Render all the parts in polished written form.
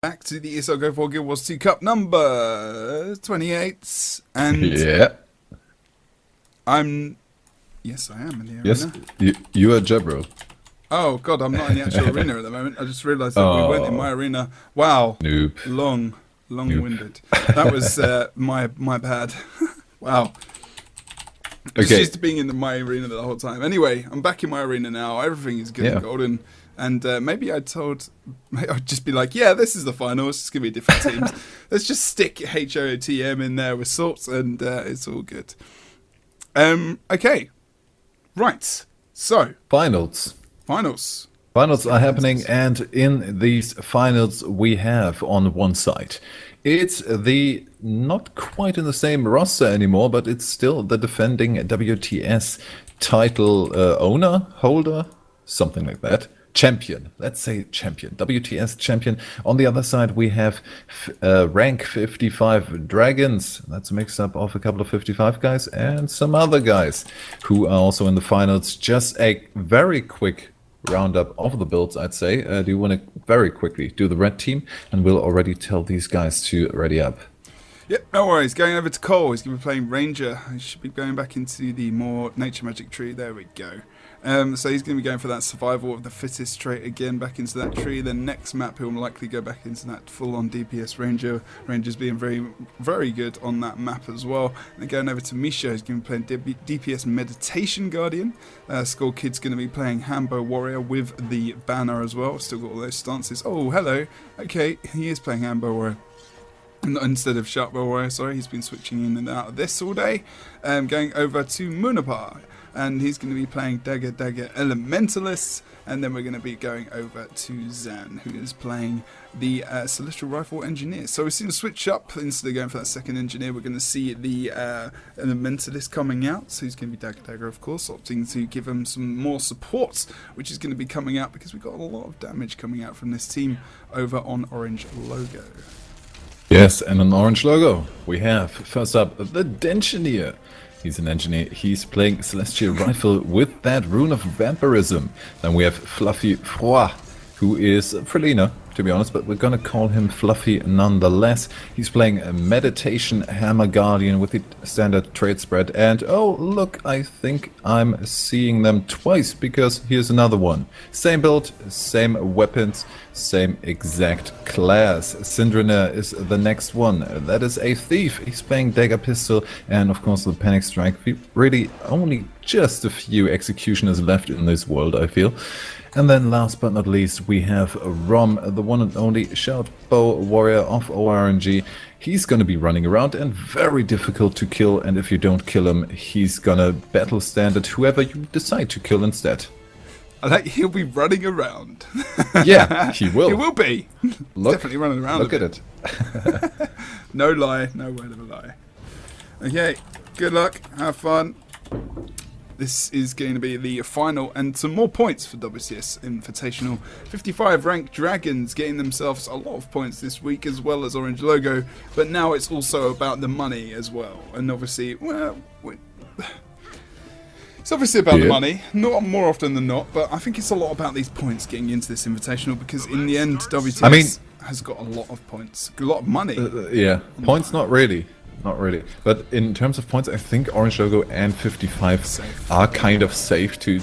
Back to the ESL Go4GW2 Cup number 28, and Yeah. yes, I am in the arena. Yes, you are Jebro. Oh god, I'm not in the actual arena at the moment. I just realised that we weren't in my arena. Wow, Noob. long-winded. That was my bad. Wow. Just Okay. used to being in my arena the whole time. Anyway, I'm back in my arena now. Everything is good and golden. And maybe I'd just be like, yeah, this is the final. It's just going to be different teams. Let's just stick HOTM in there with sorts, and it's all good. Okay. Right. So. Finals are happening, and in these finals we have on one side, it's the not quite in the same roster anymore, but it's still the defending WTS title holder, something like that. Champion, let's say champion, WTS champion. On the other side, we have rank 55 Dragons. That's a mix up of a couple of 55 guys and some other guys who are also in the finals. Just a very quick roundup of the builds, I'd say. Do you want to very quickly do the red team? And we'll already tell these guys to ready up. Yep, no worries. Going over to Cole. He's going to be playing Ranger. He should be going back into the more nature magic tree. There we go. So he's going to be going for that survival of the fittest trait again, back into that tree. Then next map he'll likely go back into that full-on DPS Ranger. Ranger's being very, very good on that map as well. And then going over to Misha, who's going to be playing DPS Meditation Guardian. Skull Kid's going to be playing Hambo Warrior with the banner as well. Still got all those stances. Oh, hello. Okay, he is playing Hambo Warrior instead of Sharpbow Warrior. Sorry, he's been switching in and out of this all day. Going over to Munapar. And he's going to be playing Dagger Elementalist. And then we're going to be going over to Zan, who is playing the Celestial Rifle Engineer. So we've seen a switch up. Instead of going for that second Engineer, we're going to see the Elementalist coming out. So he's going to be Dagger, of course, opting to give him some more support, which is going to be coming out because we've got a lot of damage coming out from this team over on Orange Logo. Yes, and an orange logo. We have, first up, the Dengineer. He's an engineer. He's playing Celestial Rifle with that rune of vampirism. Then we have Fluffy Froid, who is a Prelina, to be honest, but we're gonna call him Fluffy nonetheless. He's playing a Meditation Hammer Guardian with the standard trade spread. And oh, look, I think I'm seeing them twice, because here's another one. Same build, same weapons, same exact class. Syndrina is the next one. That is a Thief. He's playing Dagger Pistol, and of course the Panic Strike. Really only just a few executioners left in this world, I feel. And then last but not least, we have Rom, the one and only Shoutbow Warrior of ORNG. He's going to be running around and very difficult to kill, and if you don't kill him, he's going to battle standard whoever you decide to kill instead. I like he'll be running around. Yeah, he will. He will be. Look, definitely running around. Look at it. No lie, no word of a lie. Okay, good luck, have fun. This is going to be the final and some more points for WCS Invitational. 55 ranked Dragons getting themselves a lot of points this week, as well as Orange Logo, but now it's also about the money as well. And obviously, well, it's obviously about the money, not more often than not, but I think it's a lot about these points getting into this Invitational, because in the end, WTS has got a lot of points, a lot of money. Yeah, points not really. Not really. But in terms of points, I think Orange Logo and 55 are kind of safe to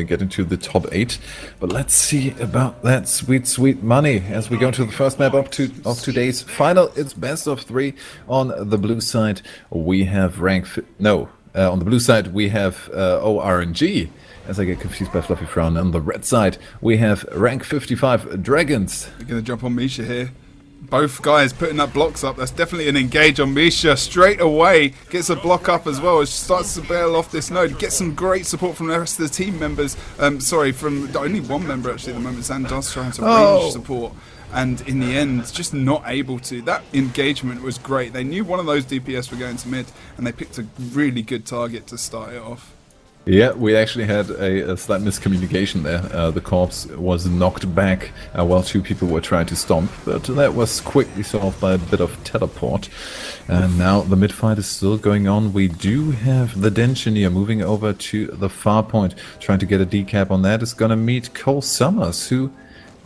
get into the top 8. But let's see about that sweet, sweet money as we go to the first map of today's final. It's best of 3. On the blue side, we have on the blue side, we have ORNG. As I get confused by Fluffy Frown. On the red side, we have rank 55 Dragons. We're going to jump on Misha here. Both guys putting up blocks up. That's definitely an engage on Misha. Straight away gets a block up as well. As starts to bail off this node. Gets some great support from the rest of the team members. Sorry, from only one member actually at the moment. Zandar's trying to range support. And in the end, just not able to. That engagement was great. They knew one of those DPS were going to mid, and they picked a really good target to start it off. Yeah, we actually had a slight miscommunication there. The corpse was knocked back while 2 people were trying to stomp, but that was quickly solved by a bit of teleport. And now the mid-fight is still going on. We do have the Dengineer moving over to the far point, trying to get a decap on that. Is going to meet Cole Summers, who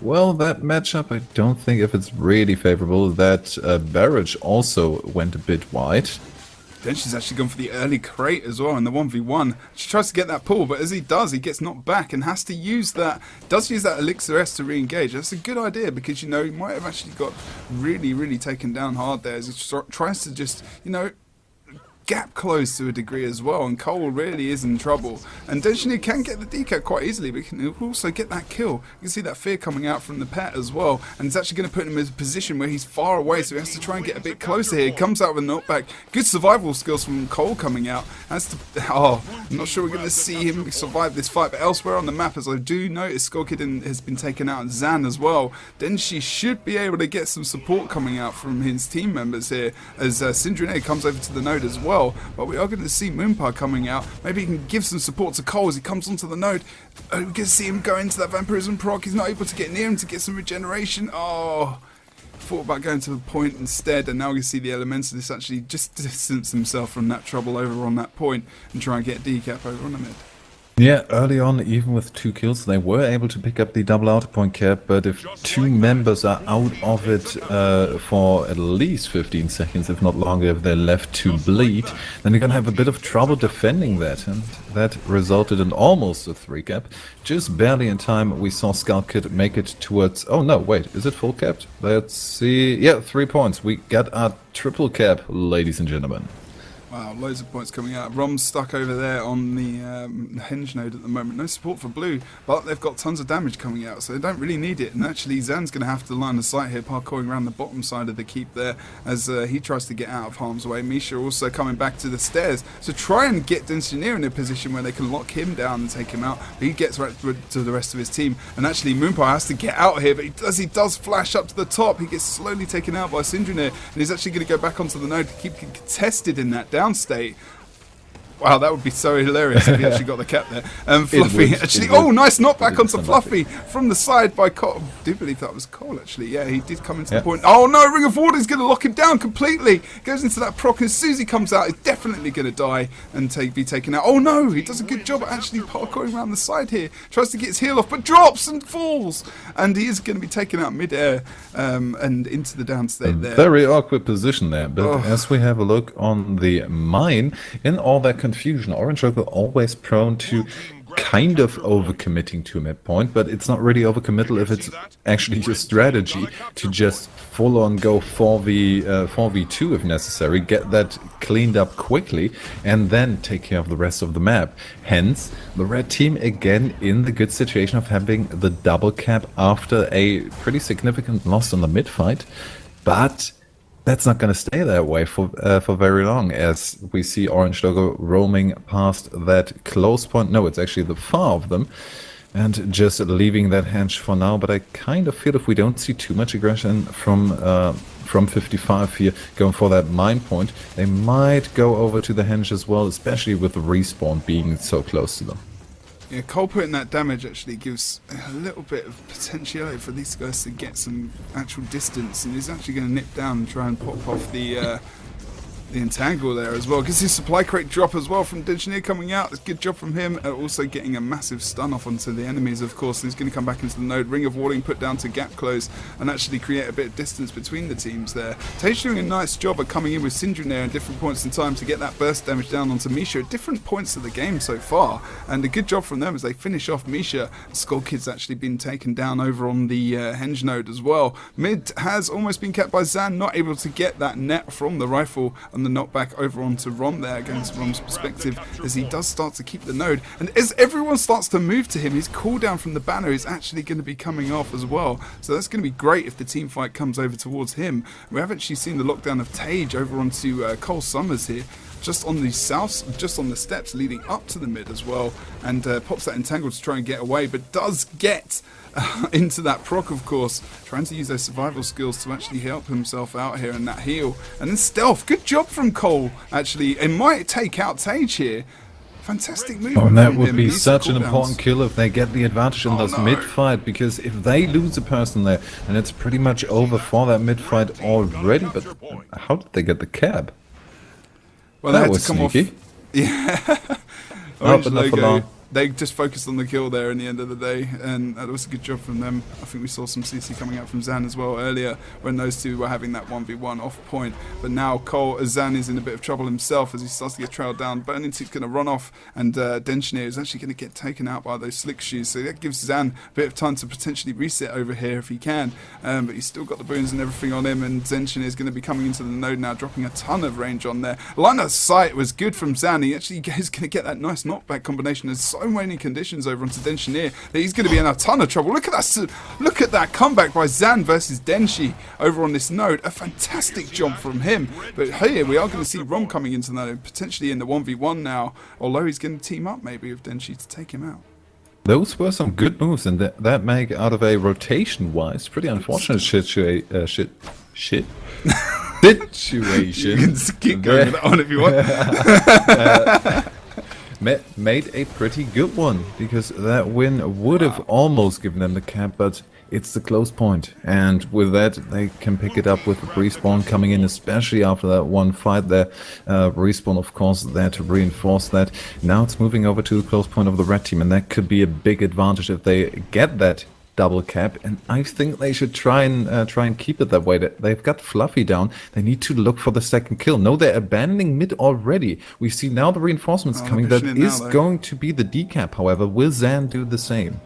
Well, that matchup, I don't think if it's really favorable. That barrage also went a bit wide. Then she's actually gone for the early crate as well in the 1v1. She tries to get that pull, but as he does, he gets knocked back and has to use that, does use that Elixir S to re-engage. That's a good idea because, you know, he might have actually got really, really taken down hard there as he tries to just, you know, gap close to a degree as well, and Cole really is in trouble. And Denshiny can get the decat quite easily, but can also get that kill. You can see that fear coming out from the pet as well, and it's actually going to put him in a position where he's far away, so he has to try and get a bit closer here. He comes out with a knockback. Good survival skills from Cole coming out. I'm not sure we're going to see him survive this fight, but elsewhere on the map, as I do notice, Skorkid has been taken out, and Zan as well. Denshi should be able to get some support coming out from his team members here, as Syndrine comes over to the node as well. But we are going to see Moonpa coming out. Maybe he can give some support to Cole as he comes onto the node. We can see him go into that vampirism proc. He's not able to get near him to get some regeneration. Oh, thought about going to the point instead, and now we can see the Elementalist actually just distance himself from that trouble over on that point and try and get decap over on the mid. Yeah, early on, even with 2 kills, they were able to pick up the double outer point cap, but if 2 members are out of it for at least 15 seconds, if not longer, if they're left to bleed, then you're going to have a bit of trouble defending that, and that resulted in almost a 3 cap. Just barely in time, we saw Skorkid make it towards... Oh no, wait, is it full capped? Let's see... Yeah, 3 points. We got our triple cap, ladies and gentlemen. Wow, loads of points coming out. Rom's stuck over there on the henge node at the moment. No support for blue, but they've got tons of damage coming out, so they don't really need it. And actually, Zan's going to have to line the sight here, parkouring around the bottom side of the keep there as he tries to get out of harm's way. Misha also coming back to the stairs to try and get Densineer in a position where they can lock him down and take him out. But he gets right to the rest of his team. And actually, Moonpa has to get out here, but he does flash up to the top. He gets slowly taken out by Syndrine, and he's actually going to go back onto the node to keep contested in that down state. Wow, that would be so hilarious if he actually got the cap there. Fluffy actually, nice knockback onto Fluffy from the side by Cole. I do believe that was Cole actually. Yeah, he did come into the point. Oh no, Ring of Order is going to lock him down completely. Goes into that proc, and as soon as he comes out, he's definitely going to die and be taken out. Oh no, he does a good job at actually parkouring around the side here. Tries to get his heal off, but drops and falls. And he is going to be taken out mid-air and into the downstate there. Very awkward position there. But as we have a look on the mine, in all that confusion, Orange Logo always prone to kind of overcommitting to a midpoint, but it's not really overcommittal if it's actually your strategy to just full-on go 4v2 if necessary, get that cleaned up quickly, and then take care of the rest of the map. Hence, the red team again in the good situation of having the double cap after a pretty significant loss on the mid fight, but that's not going to stay that way for very long, as we see Orange Logo roaming past that close point. No, it's actually the far of them, and just leaving that henge for now. But I kind of feel if we don't see too much aggression from 55 here going for that mine point, they might go over to the henge as well, especially with the respawn being so close to them. Yeah, Cole putting that damage actually gives a little bit of potentiality for these guys to get some actual distance, and he's actually going to nip down and try and pop off the entangle there as well. Gets his supply crate drop as well from Dengineer coming out. It's a good job from him. Also getting a massive stun off onto the enemies, of course. And he's going to come back into the node. Ring of Warding put down to gap close and actually create a bit of distance between the teams there. Tage doing a nice job of coming in with Syndrome there at different points in time to get that burst damage down onto Misha at different points of the game so far. And a good job from them as they finish off Misha. Skorkid's actually been taken down over on the henge node as well. Mid has almost been kept by Zan, not able to get that net from the rifle, and the knockback over onto Rom there against Rom's perspective as he does start to keep the node. And as everyone starts to move to him, his cooldown from the banner is actually going to be coming off as well. So that's going to be great if the team fight comes over towards him. We have actually seen the lockdown of Tage over onto Cole Summers here, just on the south, just on the steps leading up to the mid as well, and pops that entangle to try and get away, but does get into that proc, of course, trying to use those survival skills to actually help himself out here in that heal. And then stealth, good job from Cole, actually. It might take out Tage here. Fantastic move. Oh, and that would be such an important kill if they get the advantage in this mid-fight, because if they lose a person there, and it's pretty much over for that mid-fight already. But how did they get the cap? Well, that was sneaky. Off. Yeah. But not for long. they just focused on the kill there in the end of the day, and that was a good job from them. I think we saw some CC coming out from Zan as well earlier when those two were having that 1v1 off point. But now Zan is in a bit of trouble himself as he starts to get trailed down. Burning Tick's going to run off, and Denchinier is actually going to get taken out by those slick shoes. So that gives Zan a bit of time to potentially reset over here if he can. But he's still got the boons and everything on him, and Denchinier is going to be coming into the node now, dropping a ton of range on there. Line of sight was good from Zan. He actually is going to get that nice knockback combination. There's so many conditions over onto Denchinier that he's going to be in a ton of trouble. Look at that comeback by Zan versus Denshi over on this node. A fantastic jump from him. But here we are going to see Rom coming into the node, potentially in the 1v1 now, although he's going to team up maybe with Denshi to take him out. Those were some good moves, and that make out of a rotation-wise pretty unfortunate situation. You can keep going on if you want. Made a pretty good one, because that win would have almost given them the cap, but it's the close point, and with that they can pick it up with Respawn coming in, especially after that one fight there. Respawn, of course, there to reinforce that. Now it's moving over to the close point of the red team, and that could be a big advantage if they get that double cap, and I think they should try and keep it that way. They've got Fluffy down. They need to look for the second kill. No, they're abandoning mid already. We see now the reinforcements coming. That is going to be the decap. However, will Zan do the same?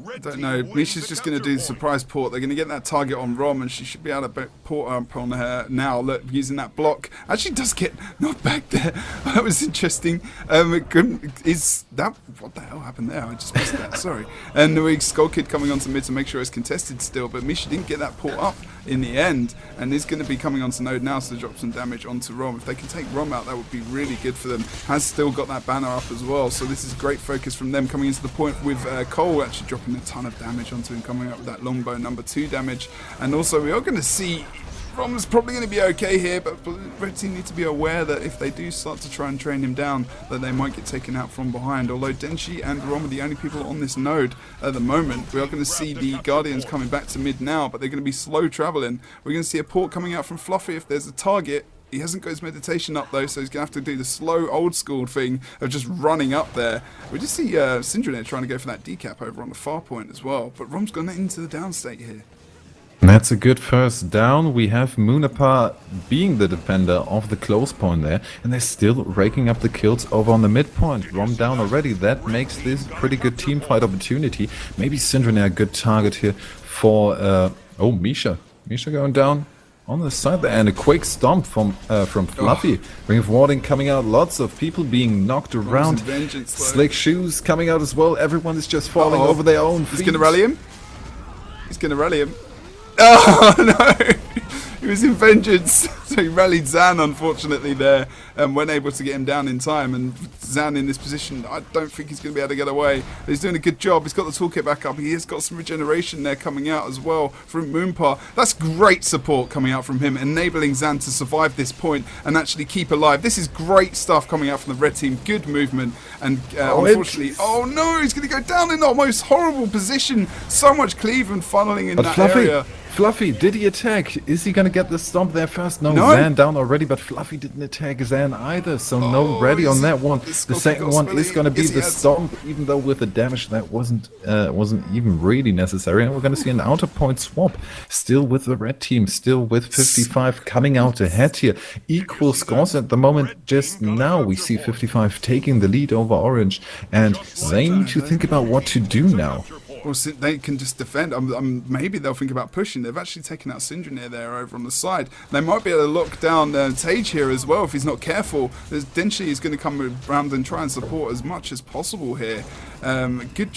I don't know. Misha's just going to do the surprise port. They're going to get that target on Rom, and she should be able to port up on her now. Look, using that block. Actually does get knocked back there. That was interesting. Is that... What the hell happened there? I just missed that. Sorry. And the Skull Kid coming onto mid to make sure it's contested still, but Misha didn't get that port up in the end, and is going to be coming onto node now, so drop some damage onto Rom. If they can take Rom out, that would be really good for them. Has still got that banner up as well, so this is great focus from them coming into the point with Cole actually dropping a ton of damage onto him, coming up with that longbow number 2 damage. And also we are going to see Rom's probably going to be okay here, but red team need to be aware that if they do start to try and train him down, that they might get taken out from behind. Although Denshi and Rom are the only people on this node at the moment, we are going to see the Guardians coming back to mid now, but they're going to be slow traveling. We're going to see a port coming out from Fluffy if there's a target. He hasn't got his meditation up though, so he's going to have to do the slow old school thing of just running up there. We just see Syndra trying to go for that decap over on the far point as well, but Rom's gone into the downstate here. That's a good first down. We have Munapa being the defender of the close point there, and they're still raking up the kills over on the midpoint. Rom down already. That makes this a pretty good team fight opportunity. Maybe Syndra a good target here for oh, Misha. Misha going down on the side there, and a quick stomp from Fluffy. Ring of Warding coming out, lots of people being knocked around. Slick shoes coming out as well. Everyone is just falling over their own feet. He's going to rally him. He's going to rally him. Oh no! He was in vengeance, so he rallied Zan unfortunately there, and weren't able to get him down in time. And Zan in this position, I don't think he's going to be able to get away. But he's doing a good job. He's got the toolkit back up. He has got some regeneration there coming out as well from Moonpa. That's great support coming out from him, enabling Zan to survive this point and actually keep alive. This is great stuff coming out from the red team. Good movement, and unfortunately, oh no, he's going to go down in the most horrible position. So much cleave and funneling in that area. Fluffy, did he attack? Is he gonna get the stomp there first? No, Zan down already, but Fluffy didn't attack Zan either, so no ready on that one. The second one is gonna be the stomp, even though with the damage that wasn't even really necessary. And we're gonna see an outer point swap, still with the red team, still with 55 coming out ahead here. Equal scores at the moment. Just now we see 55 taking the lead over Orange, and they need to think about what to do now. Well, they can just defend. Maybe they'll think about pushing. They've actually taken out Syndra there over on the side. They might be able to lock down Tage here as well if he's not careful. Denshi is going to come around and try and support as much as possible here. Good,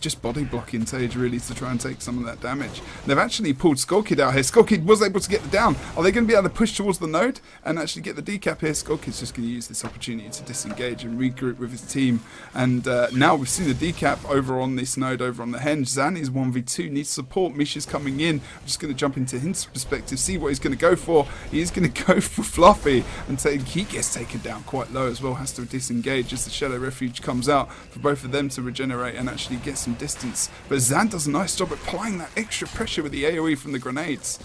just body blocking Tage really to try and take some of that damage. They've actually pulled Skull Kid out here. Skull Kid was able to get the down. Are they going to be able to push towards the node and actually get the decap here? Skull Kid's just going to use this opportunity to disengage and regroup with his team. And now we've seen the decap over on this node, over on the henge. Zan is 1v2, needs support. Misha's coming in. I'm just going to jump into his perspective, see what he's going to go for. He's going to go for Fluffy, and he gets taken down quite low as well. Has to disengage as the Shadow Refuge comes out for both of them to regenerate and actually get some distance. But Zan does a nice job at applying that extra pressure with the AoE from the grenades.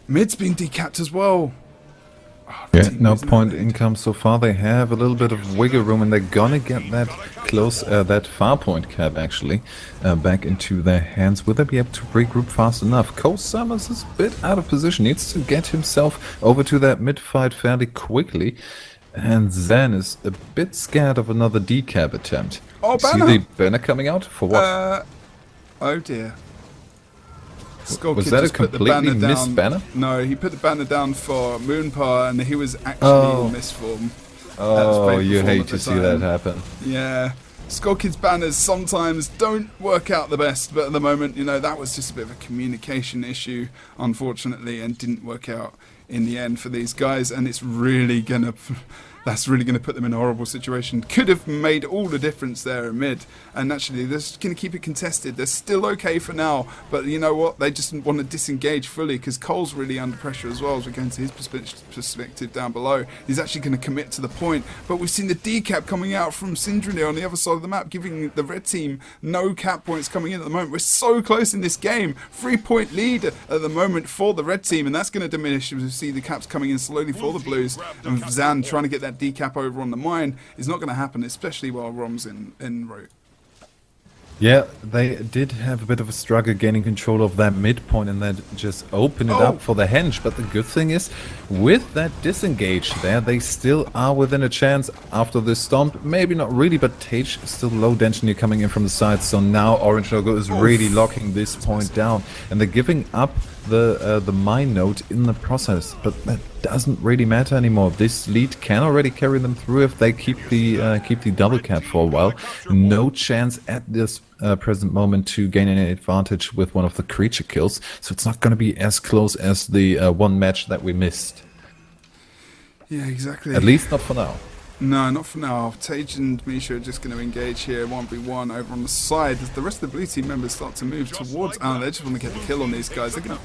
Mid's been decapped as well. Yeah, no point income so far. They have a little bit of wiggle room, and they're gonna get that that far point cap actually back into their hands. Will they be able to regroup fast enough? Cole Summers is a bit out of position. Needs to get himself over to that mid fight fairly quickly. And Zen is a bit scared of another decap attempt. Oh, banner! See the banner coming out? For what? Oh dear. Was that a completely missed banner? No, he put the banner down for Moonpa, and he was actually in misform. Oh, you hate to see that happen. Yeah. Skullkid's banners sometimes don't work out the best, but at the moment, you know, that was just a bit of a communication issue, unfortunately, and didn't work out in the end for these guys, and it's really gonna... That's really going to put them in a horrible situation. Could have made all the difference there in mid. And actually, they're just going to keep it contested. They're still okay for now. But you know what? They just want to disengage fully because Cole's really under pressure as well as we go into his perspective down below. He's actually going to commit to the point. But we've seen the decap coming out from Syndrome on the other side of the map, giving the red team no cap points coming in at the moment. We're so close in this game. 3-point lead at the moment for the red team. And that's going to diminish as we see the caps coming in slowly for the blues. And Zan trying to get that decap over on the mine is not going to happen, especially while Rom's in route. Yeah, they did have a bit of a struggle gaining control of that midpoint and then just open it up for the henge. But the good thing is, with that disengage there, they still are within a chance after this stomp. Maybe not really, but Tage still low density coming in from the side. So now Orange Logo is really locking this point down. And they're giving up the mine node in the process. But that doesn't really matter anymore. This lead can already carry them through if they keep the double cap for a while. No chance at this present moment to gain any advantage with one of the creature kills, so it's not going to be as close as the one match that we missed. Yeah, exactly. At least not for now. No, not for now. Tage and Misha are just going to engage here 1v1 over on the side as the rest of the blue team members start to move towards... Oh, they just want to get the kill on these guys. They're going to,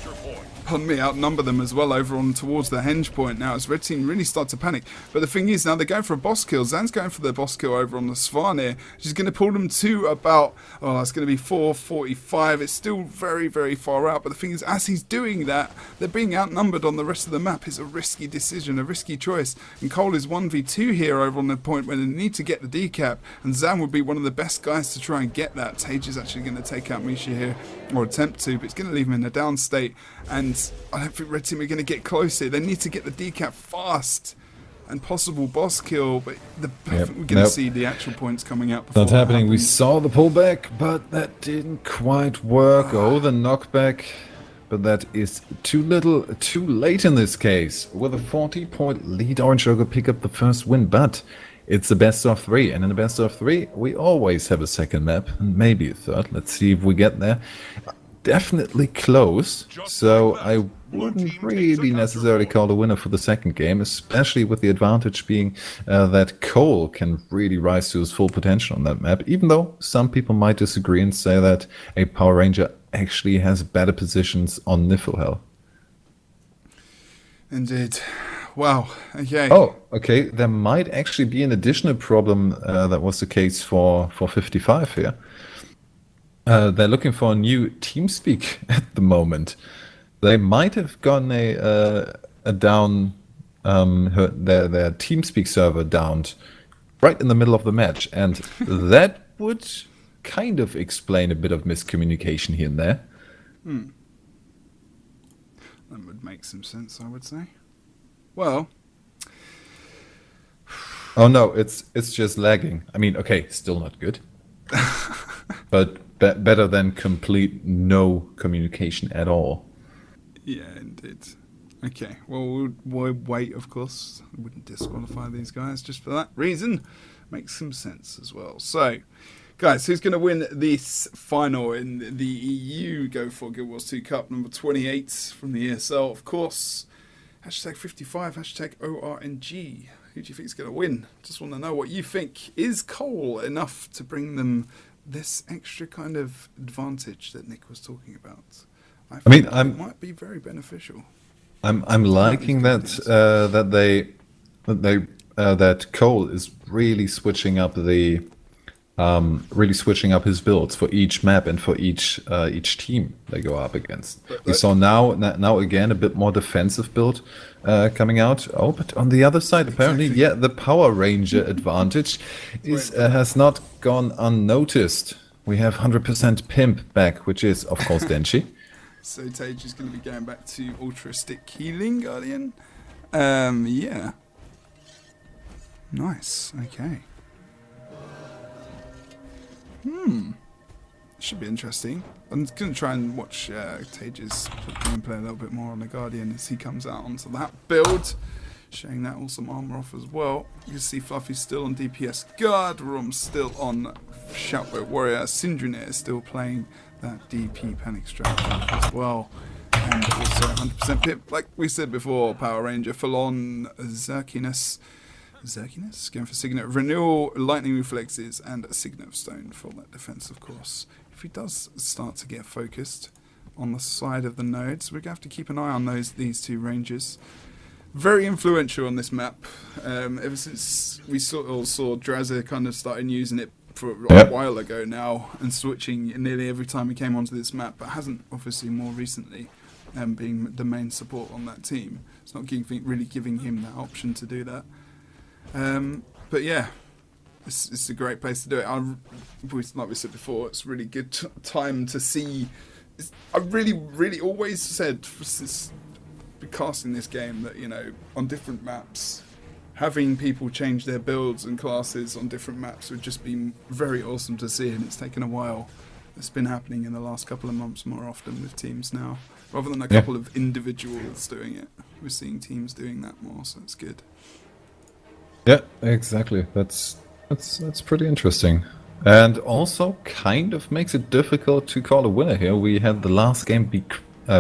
pardon me, outnumber them as well over on towards the henge point now as red team really start to panic. But the thing is, now they're going for a boss kill. Zan's going for the boss kill over on the Svan here. She's going to pull them to about... Oh, it's going to be 4:45. It's still very, very far out. But the thing is, as he's doing that, they're being outnumbered on the rest of the map. It's a risky decision, a risky choice. And Cole is 1v2 here over on the point where they need to get the decap, and Zan would be one of the best guys to try and get that. Tage is actually going to take out Misha here, or attempt to, but it's going to leave him in a down state, and I don't think red team are going to get close here. They need to get the decap fast and possible boss kill, but I think we're going to see the actual points coming out before not happening. We saw the pullback, but that didn't quite work. Oh, the knockback. But that is too little, too late in this case. With a 40-point lead, Orange Logo pick up the first win, but it's the best of 3. And in the best of 3, we always have a second map, and maybe a third. Let's see if we get there. Definitely close, so I wouldn't really necessarily call the winner for the second game, especially with the advantage being that Cole can really rise to his full potential on that map, even though some people might disagree and say that a Power Ranger actually has better positions on Niflhel. Indeed. Wow, okay. Oh, okay, there might actually be an additional problem that was the case for 55 here. They're looking for a new TeamSpeak at the moment. They might have gotten a down their TeamSpeak server downed right in the middle of the match, and that would kind of explain a bit of miscommunication here and there. That would make some sense, I would say. Well, oh no, it's just lagging. I mean, okay, still not good, but better than complete no communication at all. Yeah, indeed. Okay, well, we'll wait, of course. I wouldn't disqualify these guys just for that reason. Makes some sense as well. So, guys, who's going to win this final in the EU Go4GW2 Cup number 28 from the ESL? Of course, hashtag 55, hashtag ORNG. Who do you think is going to win? Just want to know what you think. Is Cole enough to bring them this extra kind of advantage that Nick was talking about? I mean, it might be very beneficial. I'm liking that Cole is really switching up the really switching up his builds for each map and for each team they go up against. We saw now again a bit more defensive build coming out. Oh, but on the other side, apparently, yeah, the Power Ranger advantage has not gone unnoticed. We have 100% Pimp back, which is, of course, Denshi. So Tage is going to be going back to Altruistic Healing Guardian. Yeah. Nice. Okay. Should be interesting. I'm going to try and watch Tage's gameplay a little bit more on the Guardian as he comes out onto that build. Showing that awesome armor off as well. You can see Fluffy still on DPS Guard, Rom still on Shoutboat Warrior, Syndrine is still playing that DP Panic strategy as well. And also 100% Pip, like we said before, Power Ranger, full on Zerkiness, going for Signet, Renewal, Lightning Reflexes, and a Signet Stone for that defense, of course. If he does start to get focused on the side of the nodes, we're going to have to keep an eye on these two Rangers. Very influential on this map. Ever since we saw Drazza kind of started using it for a while ago now, and switching nearly every time he came onto this map, but hasn't obviously more recently, being the main support on that team. It's not really giving him that option to do that. But yeah, it's a great place to do it. Like we said before, it's really good time to see. I really always said since casting this game that, you know, on different maps, having people change their builds and classes on different maps would just be very awesome to see, and it's taken a while. It's been happening in the last couple of months more often with teams now, rather than a couple of individuals doing it. We're seeing teams doing that more, so it's good. Yeah, exactly. That's pretty interesting. And also kind of makes it difficult to call a winner here. We had the last game be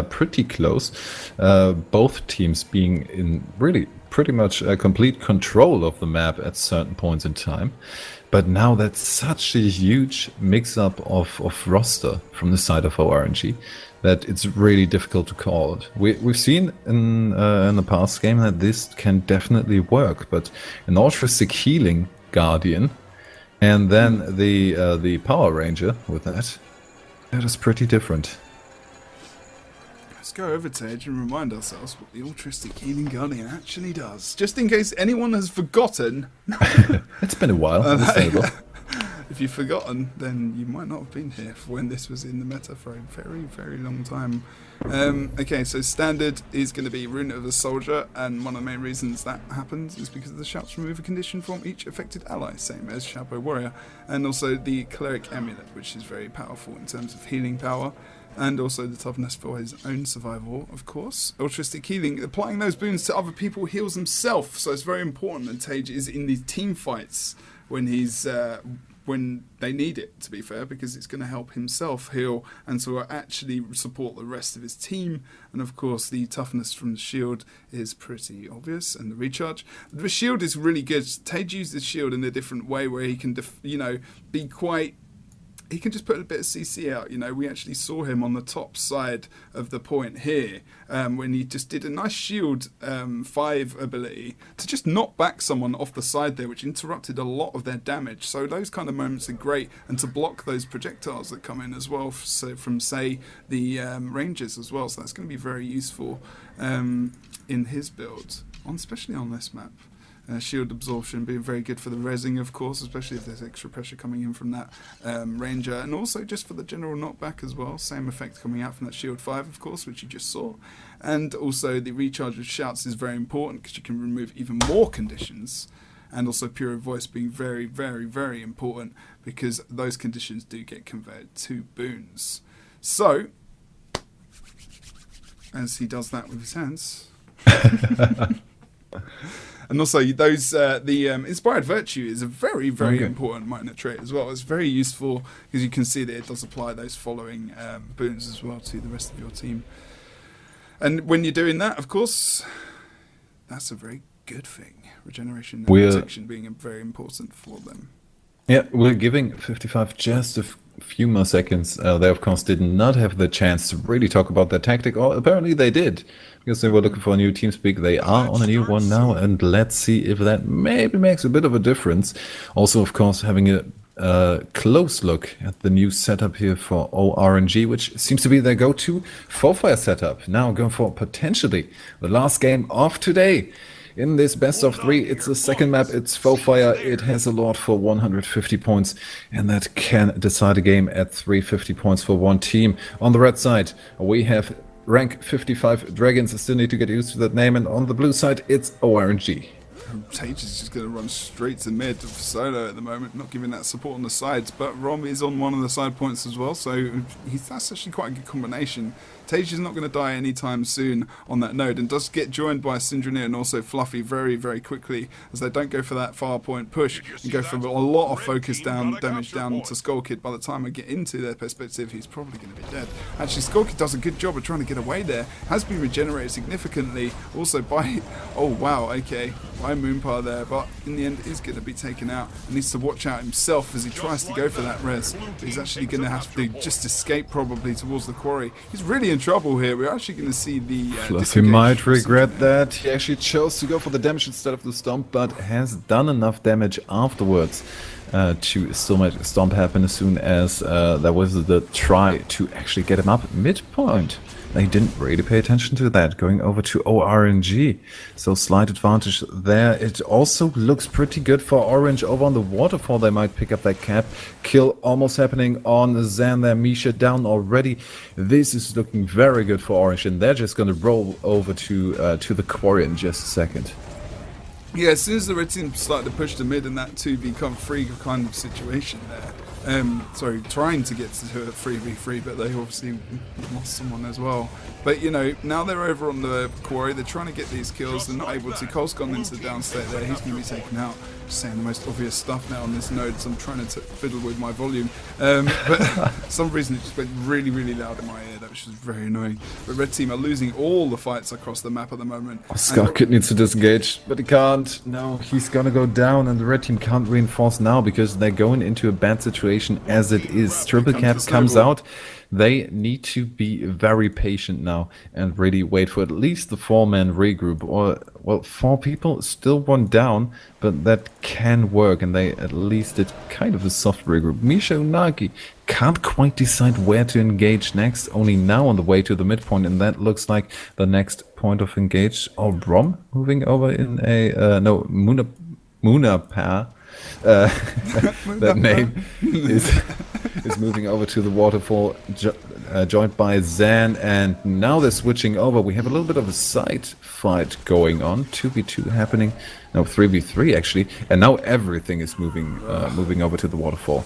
pretty close. Both teams being in really pretty much complete control of the map at certain points in time. But now that's such a huge mix-up of roster from the side of ORNG that it's really difficult to call it. We've seen in the past game that this can definitely work, but an Altruistic Healing Guardian and then the Power Ranger with that is pretty different. Let's go over Tage and remind ourselves what the Altruistic Healing Guardian actually does, just in case anyone has forgotten. It's been a while. If you've forgotten, then you might not have been here for when this was in the meta for a very, very long time. Okay, so standard is going to be Rune of the Soldier, and one of the main reasons that happens is because of the Shouts Remover condition from each affected ally, same as Shadow Warrior, and also the Cleric Amulet, which is very powerful in terms of healing power, and also the toughness for his own survival, of course. Altruistic Healing, applying those boons to other people heals himself, so it's very important that Tage is in these team fights when he's when they need it, to be fair, because it's going to help himself heal and to actually support the rest of his team. And of course, the toughness from the shield is pretty obvious, and the recharge. The shield is really good. Tage uses the shield in a different way where he can, be quite. He can just put a bit of CC out. You know, we actually saw him on the top side of the point here when he just did a nice shield 5 ability to just knock back someone off the side there, which interrupted a lot of their damage. So those kind of moments are great, and to block those projectiles that come in as well, so from say the Rangers as well. So that's going to be very useful in his build, especially on this map. Shield absorption being very good for the rezzing, of course, especially if there's extra pressure coming in from that Ranger, and also just for the general knockback as well. Same effect coming out from that Shield 5, of course, which you just saw. And also the recharge of Shouts is very important because you can remove even more conditions. And also Pure Voice being very, very, very important because those conditions do get converted to boons. So, as he does that with his hands... And also, those the Inspired Virtue is a very, very important minor trait as well. It's very useful because you can see that it does apply those following boons as well to the rest of your team. And when you're doing that, of course, that's a very good thing. Regeneration and protection being very important for them. Yeah, we're giving 55 just a few more seconds. They, of course, did not have the chance to really talk about their tactic, or apparently they did. Because they were looking for a new TeamSpeak. They are on a new one now, and let's see if that maybe makes a bit of a difference. Also, of course, having a a close look at the new setup here for ORNG, which seems to be their go-to fire setup. Now going for potentially the last game of today. In this best of 3, it's the second map, it's fire. It has a lot for 150 points, and that can decide a game at 350 points for one team. On the red side, we have rank 55 Dragons. I still need to get used to that name, and on the blue side, it's ORNG. Tage is just going to run straight to mid for solo at the moment, not giving that support on the sides, but Rom is on one of the side points as well, so that's actually quite a good combination. Tage is not going to die anytime soon on that node, and does get joined by Syndroneer and also Fluffy very, very quickly, as they don't go for that far point push and go for a lot of focus damage down to Skull Kid. By the time I get into their perspective, he's probably going to be dead. Actually, Skull Kid does a good job of trying to get away there, has been regenerated significantly, also by, oh wow, okay, by Moonpar there, but in the end is going to be taken out and needs to watch out himself as he tries to go for that res. But he's actually going to have to just escape probably towards the quarry. He's really in trouble here. We're actually going to see the Fluffy might regret that. He actually chose to go for the damage instead of the stomp, but has done enough damage afterwards to still make stomp happen as soon as there was the try to actually get him up midpoint. They didn't really pay attention to that, going over to ORNG. So slight advantage there. It also looks pretty good for Orange over on the waterfall. They might pick up that cap. Kill almost happening on Zan there. Misha down already. This is looking very good for Orange, and they're just going to roll over to the quarry in just a second. Yeah, as soon as the red team started to push the mid and that 2v3 kind of situation there. Sorry, trying to get to a 3v3, but they obviously lost someone as well. But, you know, now they're over on the quarry, they're trying to get these kills, they're not able to. Cole's gone into the downstate there, he's going to be taken out. Just saying the most obvious stuff now on this node, so I'm trying to fiddle with my volume. But for some reason it just went really, really loud in my ear, that was just very annoying. But red team are losing all the fights across the map at the moment. Skull Kid needs to disengage, but he can't. No, he's gonna go down, and the red team can't reinforce now because they're going into a bad situation as it is. Triple cap comes out. They need to be very patient now and really wait for at least the 4-man regroup. Or, well, 4 people, still one down, but that can work, and they at least did kind of a soft regroup. Misha Unagi can't quite decide where to engage next, only now on the way to the midpoint, and that looks like the next point of engage. Or Brom moving over in a, no, Munapar. That name is moving over to the waterfall, joined by Zan, and now they're switching over. We have a little bit of a side fight going on, 2v2 happening, no, 3v3 actually, and now everything is moving over to the waterfall.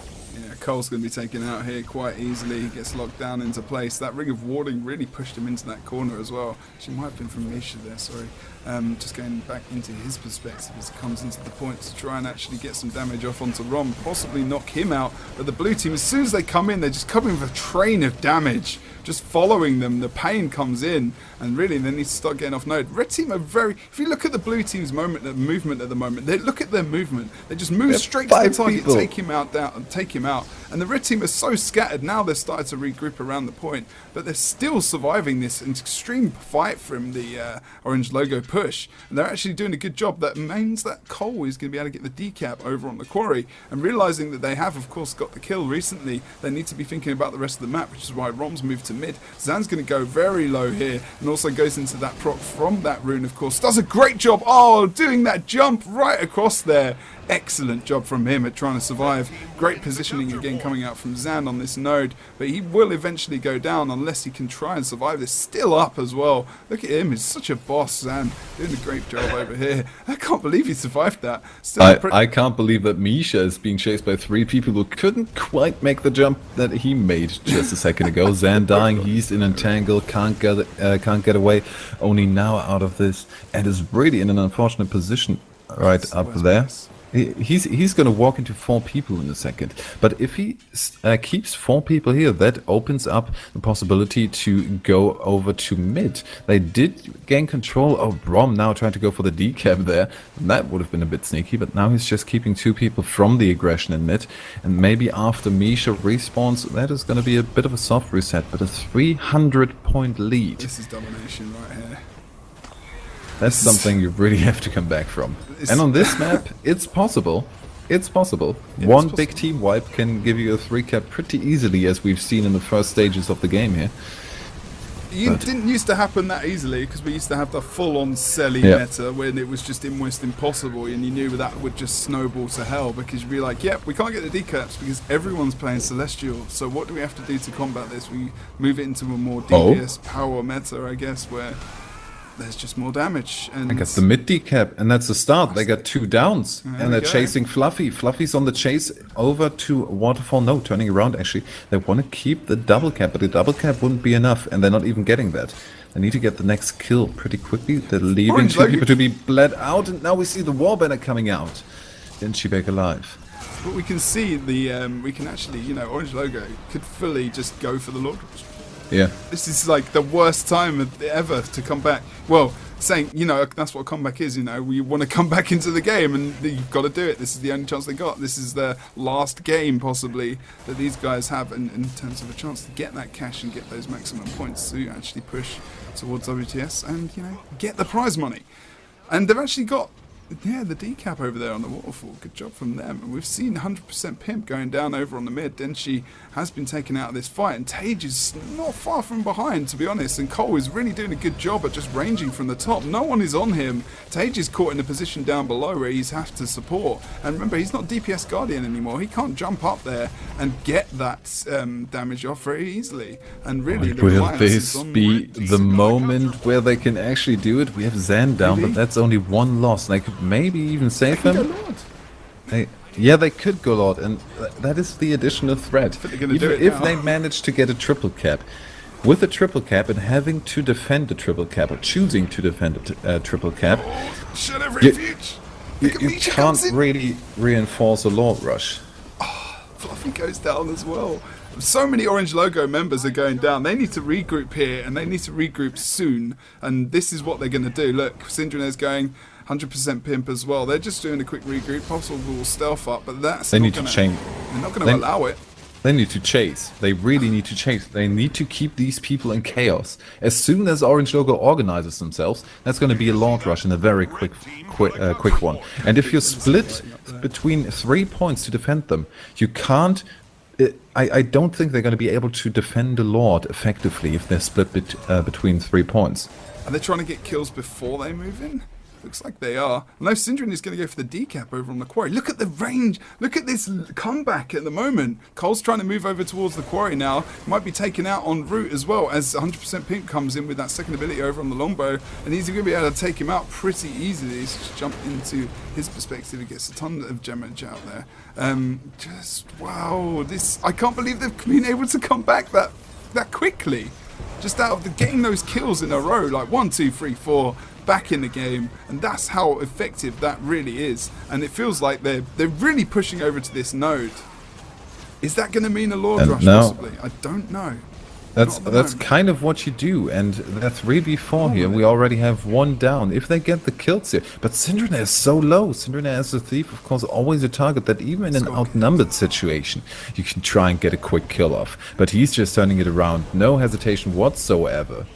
Cole's going to be taken out here quite easily. He gets locked down into place. That ring of warding really pushed him into that corner as well. She might have been from Misha there, sorry. Just going back into his perspective as he comes into the point to try and actually get some damage off onto Rom, possibly knock him out. But the blue team, as soon as they come in, they just come in with a train of damage. Just following them, the pain comes in, and really they need to start getting off node. Red team are very, if you look at the blue team's movement at the moment, they look at their movement, they just move straight to the target, take him out. And the red team are so scattered now, they're starting to regroup around the point, but they're still surviving this extreme fight from the orange logo push, and they're actually doing a good job. That means that Cole is going to be able to get the decap over on the quarry, and realizing that they have of course got the kill recently, they need to be thinking about the rest of the map, which is why Rom's moved to mid. Zan's going to go very low here, and also goes into that proc from that rune, of course. Does a great job, doing that jump right across there. Excellent job from him at trying to survive. Great positioning again coming out from Zan on this node, but he will eventually go down unless he can try and survive this. Still up as well. Look at him, he's such a boss, Zan. Doing a great job over here. I can't believe he survived that. Still I can't believe that Misha is being chased by 3 people who couldn't quite make the jump that he made just a second ago. Zan dying, he's in a tangle, can't get away. Only now out of this, and is really in an unfortunate position right up there. He's going to walk into 4 people in a second, but if he keeps 4 people here, that opens up the possibility to go over to mid. They did gain control of Brom, now trying to go for the decap there. That would have been a bit sneaky, but now he's just keeping 2 people from the aggression in mid, and maybe after Misha respawns, that is going to be a bit of a soft reset, but a 300-point lead. This is domination right here. That's something you really have to come back from. And on this map, it's possible. it's possible. Yeah, One it's big possible. team wipe can give you a 3-cap pretty easily, as we've seen in the first stages of the game here. It didn't used to happen that easily because we used to have the full-on Selly meta when it was just almost impossible, and you knew that would just snowball to hell because you'd be like, yep, we can't get the decaps because everyone's playing Celestial, so what do we have to do to combat this? We move it into a more DPS power meta, I guess, where there's just more damage. And I guess the mid decap, and that's the start. They got 2 downs, and they're go. chasing Fluffy. Fluffy's on the chase over to Waterfall. No, turning around actually. They want to keep the double cap, but the double cap wouldn't be enough, and they're not even getting that. They need to get the next kill pretty quickly. They're leaving Orange 2 logo. people to be bled out, and now we see the Warbanner coming out. Isn't she back alive? But we can see the, we can actually, you know, Orange Logo could fully just go for the Lord. Yeah. This is like the worst time ever to come back. Well, saying, you know, that's what a comeback is, you know. We want to come back into the game and you've got to do it. This is the only chance they got. This is the last game, possibly, that these guys have in terms of a chance to get that cash and get those maximum points to actually push towards WTS and, you know, get the prize money. And they've actually got, yeah, the decap over there on the waterfall. Good job from them. And we've seen 100% Pimp going down over on the mid. Denshi has been taken out of this fight, and Tage is not far from behind, to be honest. And Cole is really doing a good job at just ranging from the top. No one is on him. Tage is caught in a position down below where he's have to support. And remember, he's not DPS Guardian anymore. He can't jump up there and get that damage off very easily. And really, the Will reliance this is on be Red. the moment where they can actually do it? We have Zan down, Maybe. but that's only 1 loss. They could maybe even save Go him. Lord. Yeah, they could go Lord, and that is the additional threat. they're gonna Even do it if now. they manage to get a triple cap, with a triple cap and having to defend a triple cap or choosing to defend a triple cap, Shut every refuge. Look at you Misha can't comes in. really reinforce a Lord rush. Fluffy goes down as well. So many Orange Logo members are going down. They need to regroup here, and they need to regroup soon. And this is what they're going to do. Look, Syndrone's going 100% Pimp as well. They're just doing a quick regroup, possible stealth up, but that's They not need to gonna, change. They're not going to allow it. They need to chase. They really need to chase. They need to keep these people in chaos. As soon as Orange Logo organizes themselves, that's going to be a Lord rush and a very quick one. And if you're split between 3 points to defend them, you can't. I don't think they're going to be able to defend the Lord effectively if they're split between 3 points. Are they trying to get kills before they move in? Looks like they are. No, Syndrome is going to go for the decap over on the quarry. Look at the range. Look at this comeback at the moment. Cole's trying to move over towards the quarry now. Might be taken out en route as well as 100% Pink comes in with that second ability over on the longbow. And he's going to be able to take him out pretty easily. He's just jumped into his perspective. He gets a ton of damage out there. Just, wow. I can't believe they've been able to come back that quickly. Just out of getting those kills in a row. Like 1, 2, 3, 4. Back in the game, and that's how effective that really is. And it feels like they're really pushing over to this node. Is that going to mean a Lord rush possibly? I don't know. That's kind of what you do, and that 3v4 here, we already have 1 down. If they get the kills here, but Syndrome is so low. Syndrome as a thief, of course, always a target that even in an outnumbered situation, you can try and get a quick kill off. But he's just turning it around, no hesitation whatsoever.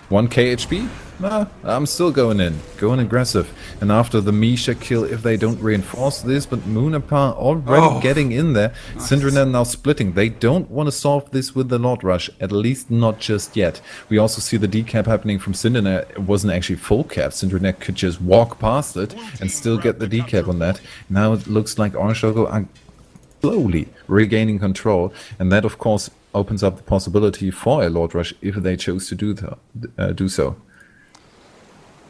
1k HP? Nah, I'm still going aggressive. And after the Misha kill, if they don't reinforce this, but Moonapar already getting in there. Nice. Syndrome now splitting. They don't want to solve this with the Lord Rush, at least not just yet. We also see the decap happening from Syndrome. It wasn't actually full cap. Syndrome could just walk past it and still get the decap on that. Now it looks like Orange Logo are slowly regaining control, and that of course opens up the possibility for a Lord Rush if they chose to do so.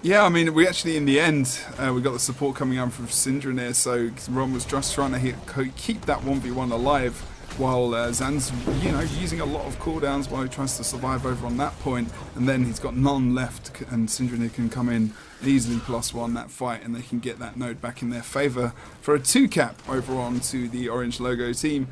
Yeah, I mean, we actually, in the end, we got the support coming out from Syndrome here, so Ron was just trying to keep that 1v1 alive, while Zan's, you know, using a lot of cooldowns while he tries to survive over on that point, and then he's got none left, and Syndrome can come in easily +1 that fight, and they can get that node back in their favour for a 2-cap over on to the Orange Logo team.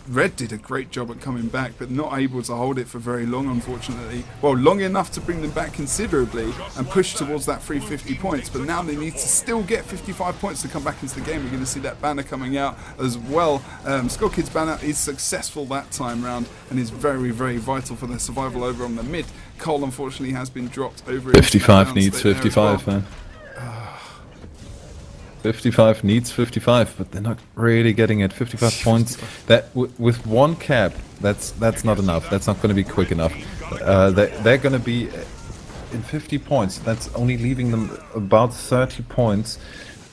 Red did a great job at coming back, but not able to hold it for very long, unfortunately. Well, long enough to bring them back considerably and push towards that 350 points, but now they need to still get 55 points to come back into the game. We're going to see that banner coming out as well. Skull Kid's banner is successful that time round and is very, very vital for their survival over on the mid. Cole, unfortunately, has been dropped over. 55 needs 55, man. 55 needs 55, but they're not really getting it. 55 points. That with one cap, that's not enough. That's not going to be quick enough. They're going to be in 50 points. That's only leaving them about 30 points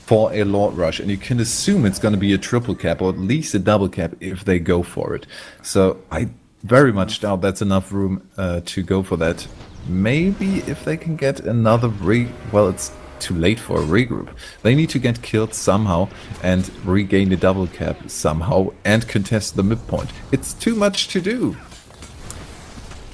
for a Lord Rush, and you can assume it's going to be a triple cap or at least a double cap if they go for it. So I very much doubt that's enough room to go for that. Maybe if they can get another well, it's too late for a regroup. They need to get killed somehow and regain the double cap somehow and contest the midpoint. It's too much to do.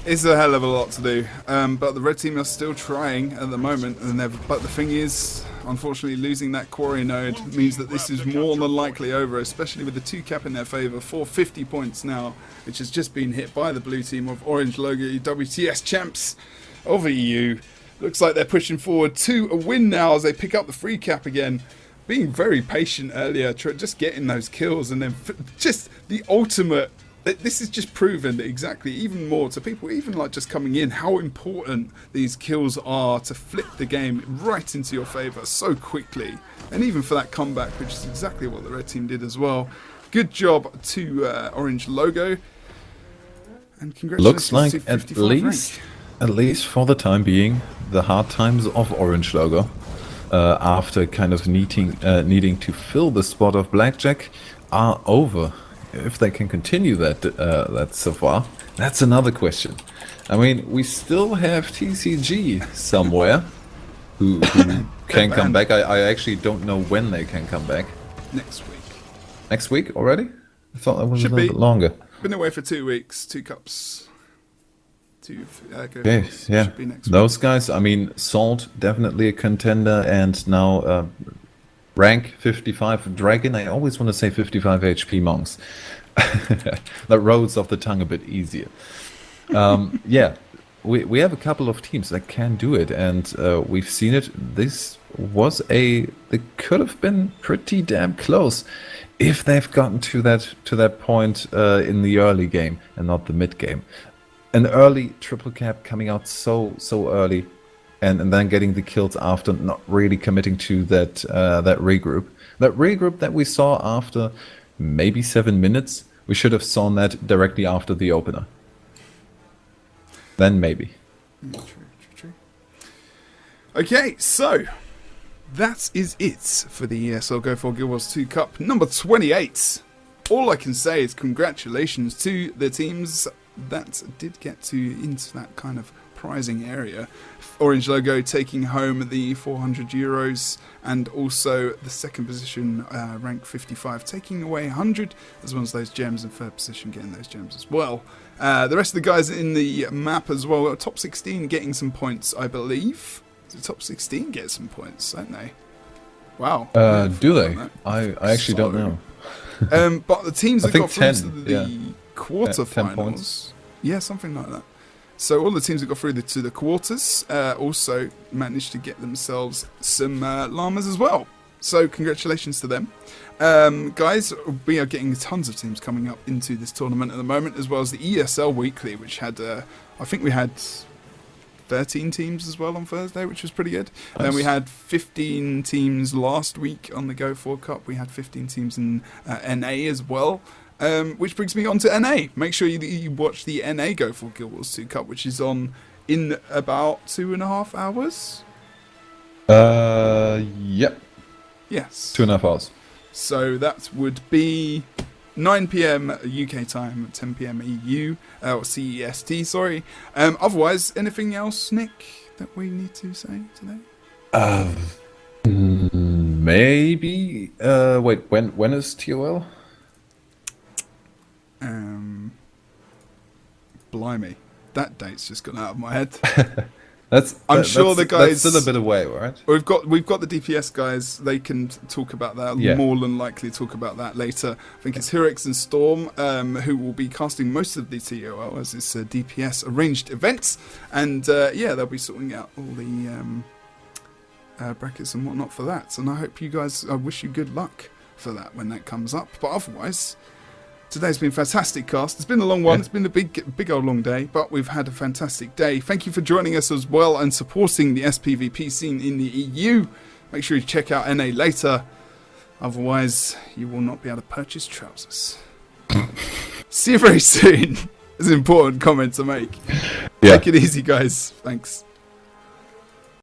It's a hell of a lot to do, but the red team are still trying at the moment, but the thing is, unfortunately, losing that quarry node means that this is more than likely over, especially with the 2 cap in their favour for 50 points now, which has just been hit by the blue team of Orange Logo, WTS champs of EU. Looks like they're pushing forward to a win now as they pick up the free cap again. Being very patient earlier, just getting those kills, and then just the ultimate. This has just proven exactly even more to people, even like just coming in, how important these kills are to flip the game right into your favour so quickly. And even for that comeback, which is exactly what the red team did as well. Good job to Orange Logo. And congratulations. Looks like to 55 at least for the time being, the hard times of Orange Logo, after kind of needing to fill the spot of Blackjack, are over. If they can continue that so far, that's another question. I mean, we still have TCG somewhere who can come back. I actually don't know when they can come back. Next week. Next week already? I thought that was a little bit longer. Been away for 2 weeks, 2 cups. Okay, yeah. Those guys, I mean, Salt, definitely a contender, and now rank 55 Dragon. I always want to say 55 HP Monks. That rolls off the tongue a bit easier. Yeah, we have a couple of teams that can do it, and we've seen it. This was it could have been pretty damn close if they've gotten to that point in the early game and not the mid game. An early triple cap coming out so early, and then getting the kills after, not really committing to that regroup. That regroup that we saw after maybe 7 minutes, we should have saw that directly after the opener. Then maybe. True. Okay, so that is it for the ESL Go4GW2 Cup number 28. All I can say is congratulations to the teams that did get into that kind of prizing area. Orange Logo taking home the €400, and also the second position, rank 55, taking away 100, as well as those gems, and third position getting those gems as well. The rest of the guys in the map as well, top 16 getting some points, I believe. The top 16 get some points, don't they? Wow. Do they? I actually don't know. But the teams that got through to the quarterfinals. 10 points. Yeah, something like that. So all the teams that got through to the quarters also managed to get themselves some llamas as well. So congratulations to them. Guys, we are getting tons of teams coming up into this tournament at the moment, as well as the ESL Weekly, which had, I think we had 13 teams as well on Thursday, which was pretty good. Nice. Then we had 15 teams last week on the Go4 Cup. We had 15 teams in NA as well. Which brings me on to NA. Make sure you watch the NA Go4GW2 Cup, which is on in about 2.5 hours. Yep. Yes. 2.5 hours. So that would be 9 PM UK time, 10 PM EU, or CEST, sorry. Otherwise, anything else, Nick, that we need to say today? Maybe. Wait, when is TOL? Blimey, that date's just gone out of my head. I'm sure the guys. That's still a bit away, right? We've got the DPS guys. They can talk about that. Yeah. More than likely talk about that later. I think it's Hirix and Storm who will be casting most of the TOL as it's a DPS arranged event, and yeah, they'll be sorting out all the brackets and whatnot for that. And I hope you guys. I wish you good luck for that when that comes up. But otherwise, today's been a fantastic cast. It's been a long one. It's been a big old long day, but we've had a fantastic day. Thank you for joining us as well and supporting the sPVP scene in the EU. Make sure you check out NA later. Otherwise, you will not be able to purchase trousers. See you very soon. It's an important comment to make. Yeah. Take it easy, guys. Thanks.